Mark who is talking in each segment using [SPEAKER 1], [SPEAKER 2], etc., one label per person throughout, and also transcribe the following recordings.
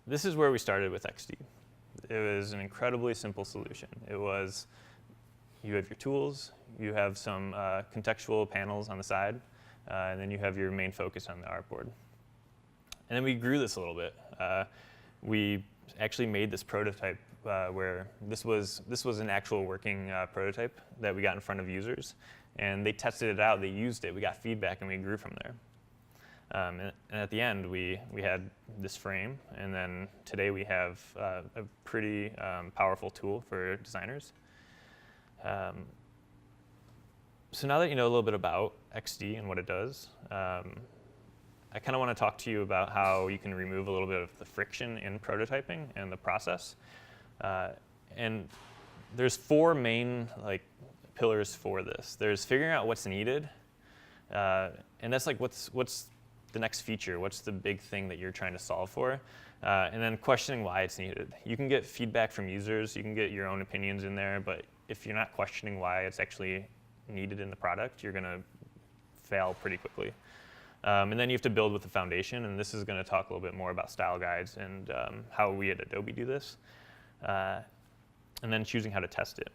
[SPEAKER 1] this is where we started with XD. It was an incredibly simple solution. It was, you have your tools, you have some contextual panels on the side, and then you have your main focus on the artboard. And then we grew this a little bit. We actually made this prototype where this was an actual working prototype that we got in front of users. And they tested it out, they used it, we got feedback, and we grew from there. And at the end, we had this frame, and then today we have a pretty powerful tool for designers. So now that you know a little bit about XD and what it does, I kind of want to talk to you about how you can remove a little bit of the friction in prototyping and the process. And there's 4 main pillars for this. There's figuring out what's needed, and that's like what's the next feature, what's the big thing that you're trying to solve for, and then questioning why it's needed. You can get feedback from users, you can get your own opinions in there, but if you're not questioning why it's actually needed in the product, you're going to fail pretty quickly. And then you have to build with the foundation, and this is going to talk a little bit more about style guides and how we at Adobe do this, and then choosing how to test it,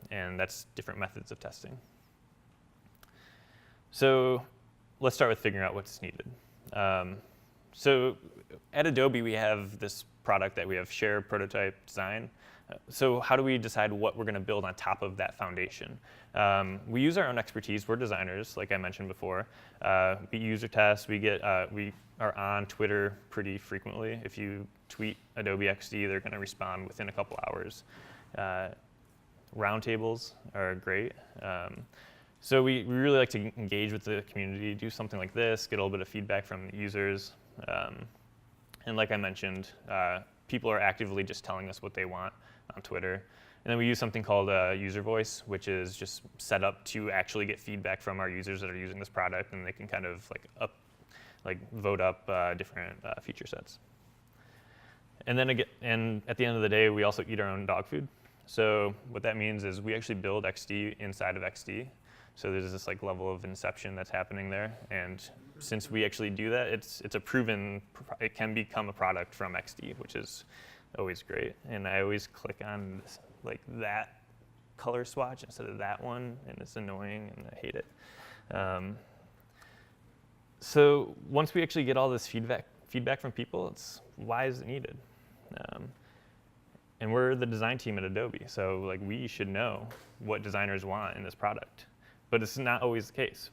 [SPEAKER 1] and that's different methods of testing. So let's start with figuring out what's needed. So at Adobe, we have this product that we have share, prototype, design. So how do we decide what we're going to build on top of that foundation? We use our own expertise. We're designers, like I mentioned before. We user test. We are on Twitter pretty frequently. If you tweet Adobe XD, they're going to respond within a couple hours. Roundtables are great. So we really like to engage with the community, do something like this, get a little bit of feedback from users. And like I mentioned, people are actively just telling us what they want on Twitter. And then we use something called user voice, which is just set up to actually get feedback from our users that are using this product, and they can kind of vote up different feature sets. And then again, and at the end of the day, we also eat our own dog food. So what that means is we actually build XD inside of XD. So there's this level of inception that's happening there, and since we actually do that, it's a proven, it can become a product from XD, which is always great. And I always click on this, that color swatch instead of that one, and it's annoying, and I hate it. So once we actually get all this feedback from people, it's why is it needed? And we're the design team at Adobe, so we should know what designers want in this product. But it's not always the case.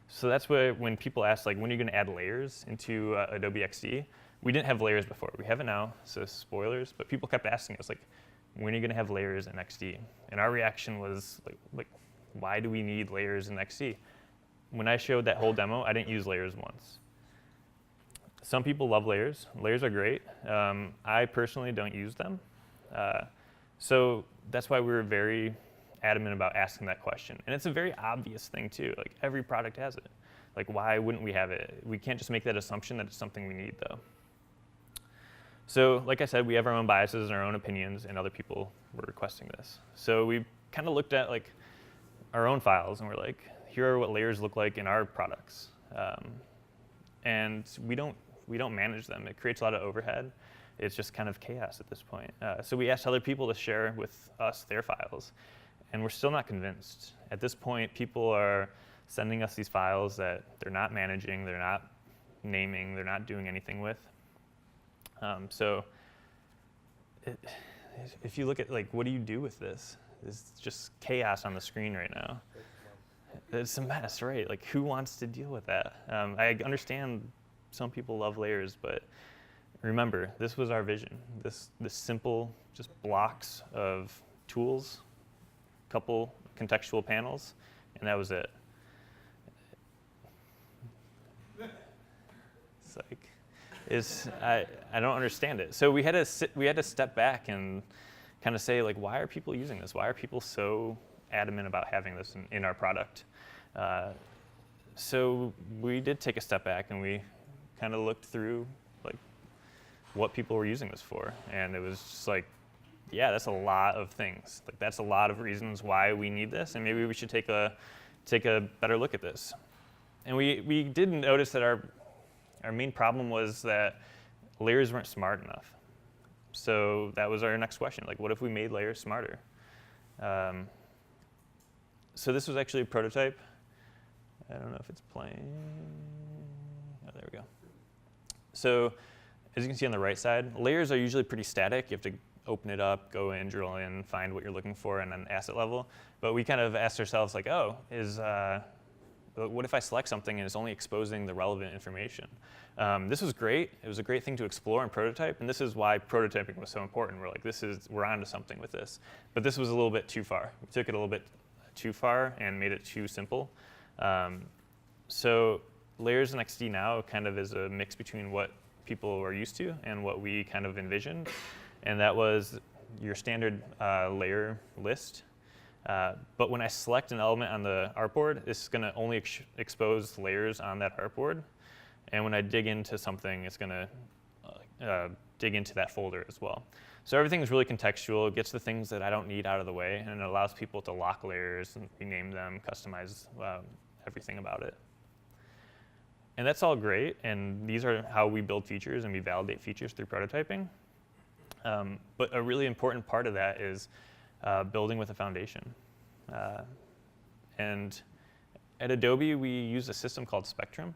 [SPEAKER 1] So that's why when people ask, when are you going to add layers into Adobe XD? We didn't have layers before. We have it now, so spoilers. But people kept asking us, when are you going to have layers in XD? And our reaction was, why do we need layers in XD? When I showed that whole demo, I didn't use layers once. Some people love layers. Layers are great. I personally don't use them. So that's why we were very adamant about asking that question. And it's a very obvious thing too. Every product has it. Why wouldn't we have it? We can't just make that assumption that it's something we need though. So like I said, we have our own biases and our own opinions, and other people were requesting this. So we kind of looked at our own files, and we're here are what layers look like in our products. And we don't manage them. It creates a lot of overhead. It's just kind of chaos at this point. So we asked other people to share with us their files, and we're still not convinced. At this point, people are sending us these files that they're not managing, they're not naming, they're not doing anything with. So if you look at what do you do with this? It's just chaos on the screen right now. It's a mess, right? Who wants to deal with that? I understand some people love layers, but remember, this was our vision. This simple, just blocks of tools, couple contextual panels, and that was it. It's I don't understand it. So we had to step back and kind of say why are people using this? Why are people so adamant about having this in our product? So we did take a step back, and we kind of looked through what people were using this for, and it was just yeah, that's a lot of things. That's a lot of reasons why we need this, and maybe we should take a better look at this. And we did notice that our main problem was that layers weren't smart enough. So that was our next question, like what if we made layers smarter? So this was actually a prototype. I don't know if it's playing. Oh, there we go. So as you can see on the right side, layers are usually pretty static. You have to open it up, go in, drill in, find what you're looking for, and then asset level. But we kind of asked ourselves, like, oh, what if I select something and it's only exposing the relevant information? This was great. It was a great thing to explore and prototype, and this is why prototyping was so important. We're like, we're onto something with this. But this was a little bit too far. We took it a little bit too far and made it too simple. So layers in XD now kind of is a mix between what people are used to and what we kind of envisioned. And that was your standard layer list. But when I select an element on the artboard, it's going to only expose layers on that artboard. And when I dig into something, it's going to dig into that folder as well. So everything is really contextual. It gets the things that I don't need out of the way, and it allows people to lock layers and rename them, customize everything about it. And that's all great, and these are how we build features and we validate features through prototyping. But a really important part of that is building with a foundation. And at Adobe, we use a system called Spectrum,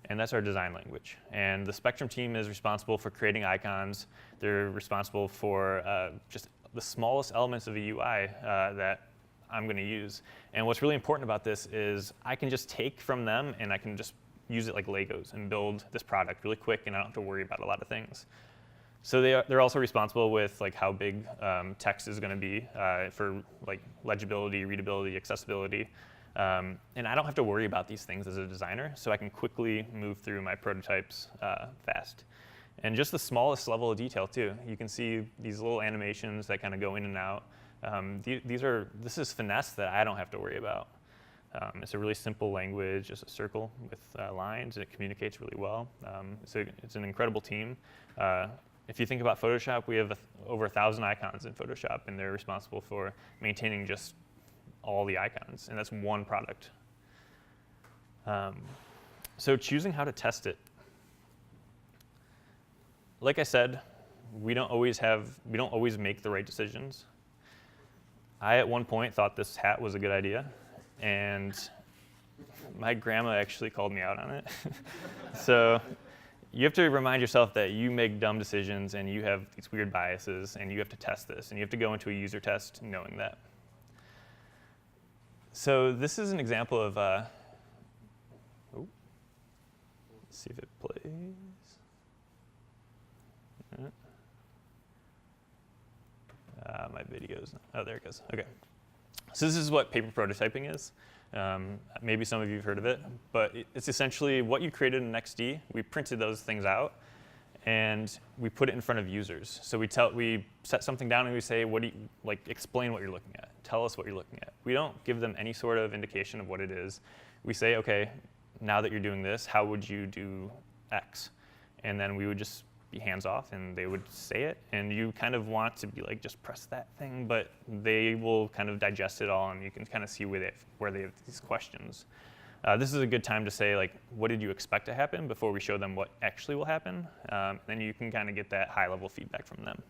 [SPEAKER 1] and that's our design language. And the Spectrum team is responsible for creating icons. They're responsible for just the smallest elements of a UI that I'm going to use. And what's really important about this is I can just take from them and I can just use it like Legos and build this product really quick, and I don't have to worry about a lot of things. So they're also responsible with like how big text is going to be for like legibility, readability, accessibility. And I don't have to worry about these things as a designer, so I can quickly move through my prototypes fast. And just the smallest level of detail too. You can see these little animations that kind of go in and out. This is finesse that I don't have to worry about. It's a really simple language, just a circle with lines, and it communicates really well. It's an incredible team. If you think about Photoshop, we have over 1,000 icons in Photoshop, and they're responsible for maintaining just all the icons, and that's one product. So choosing how to test it. Like I said, we don't always make the right decisions. I at one point thought this hat was a good idea, and my grandma actually called me out on it. So you have to remind yourself that you make dumb decisions and you have these weird biases, and you have to test this, and you have to go into a user test knowing that. So this is an example of, let's see if it plays. My videos, oh, there it goes, okay. So this is what paper prototyping is. Maybe some of you have heard of it, but it's essentially what you created in XD. We printed those things out, and we put it in front of users. So we set something down and we say, explain what you're looking at. Tell us what you're looking at. We don't give them any sort of indication of what it is. We say, okay, now that you're doing this, how would you do X? And then we would just be hands off, and they would say it. And you kind of want to be like, just press that thing, but they will kind of digest it all, and you can kind of see where they have these questions. This is a good time to say, like, what did you expect to happen before we show them what actually will happen? Then you can kind of get that high-level feedback from them.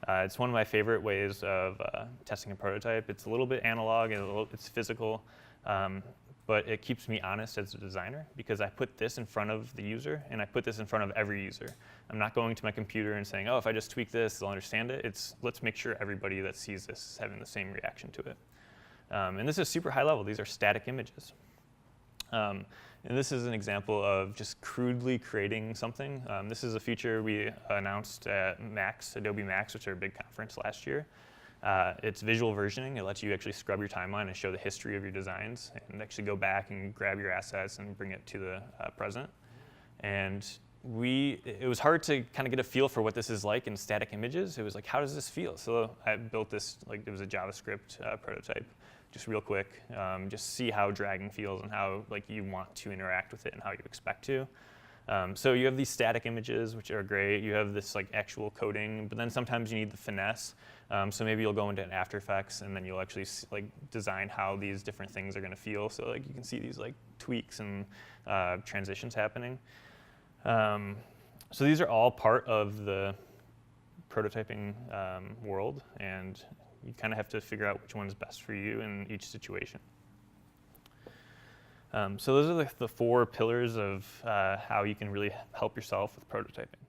[SPEAKER 1] It's one of my favorite ways of testing a prototype. It's a little bit analog, and it's physical, but it keeps me honest as a designer, because I put this in front of the user, and I put this in front of every user. I'm not going to my computer and saying, oh, if I just tweak this, they'll understand it. Let's make sure everybody that sees this is having the same reaction to it. And this is super high level. These are static images. And this is an example of just crudely creating something. This is a feature we announced at Adobe Max, which is our big conference last year. It's visual versioning. It lets you actually scrub your timeline and show the history of your designs, and actually go back and grab your assets and bring it to the present. And it was hard to kind of get a feel for what this is like in static images. It was like, how does this feel? So I built this, like it was a JavaScript prototype, just real quick, just see how dragging feels and how you want to interact with it and how you expect to. So you have these static images, which are great. You have this actual coding, but then sometimes you need the finesse. So maybe you'll go into an After Effects, and then you'll actually design how these different things are going to feel. So you can see these tweaks and transitions happening. So these are all part of the prototyping world, and you kind of have to figure out which one's best for you in each situation. So those are the 4 pillars of how you can really help yourself with prototyping.